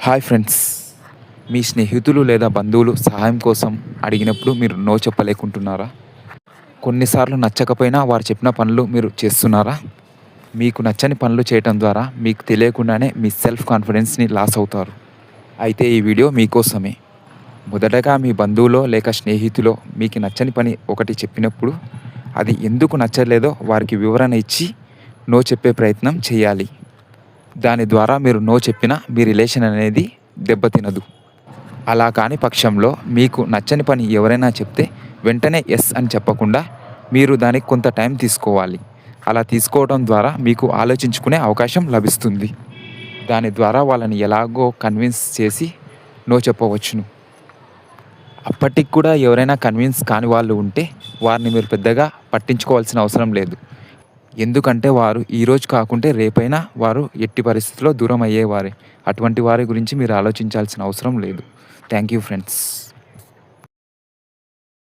Hi friends. మీ స్నేహితులు లేదా బంధువులు సహాయం కోసం అడిగినప్పుడు మీరు నో చెప్పలేకుంటున్నారా? కొన్నిసార్లు నచ్చకపోయినా వారు చెప్పిన పనులు మీరు చేస్తున్నారా? మీకు నచ్చని పనులు చేయటం ద్వారా మీకు తెలియకుండానే మీ సెల్ఫ్ కాన్ఫిడెన్స్‌ని లాస్ అవుతారు. అయితే ఈ వీడియో మీకోసమే. మొదటగా మీ బంధువులో లేక స్నేహితులో మీకు నచ్చని పని ఒకటి చెప్పినప్పుడు అది ఎందుకు నచ్చలేదో వారికి వివరణ ఇచ్చి నో చెప్పే ప్రయత్నం చేయాలి. దాని ద్వారా మీరు నో చెప్పినా మీ రిలేషన్ అనేది దెబ్బతినదు. అలా కాని పక్షంలో మీకు నచ్చని పని ఎవరైనా చెప్తే వెంటనే యెస్ అని చెప్పకుండా మీరు దానికి కొంత టైం తీసుకోవాలి. అలా తీసుకోవడం ద్వారా మీకు ఆలోచించుకునే అవకాశం లభిస్తుంది. దాని ద్వారా వాళ్ళని ఎలాగో కన్విన్స్ చేసి నో చెప్పవచ్చును. అప్పటికి కూడా ఎవరైనా కన్విన్స్ కాని వాళ్ళు ఉంటే వారిని మీరు పెద్దగా పట్టించుకోవాల్సిన అవసరం లేదు. ఎందుకంటే వారు ఈరోజు కాకుంటే రేపైనా వారు ఎట్టి పరిస్థితిలో దూరం అయ్యేవారే. అటువంటి వారి గురించి మీరు ఆలోచించాల్సిన అవసరం లేదు. Thank you friends.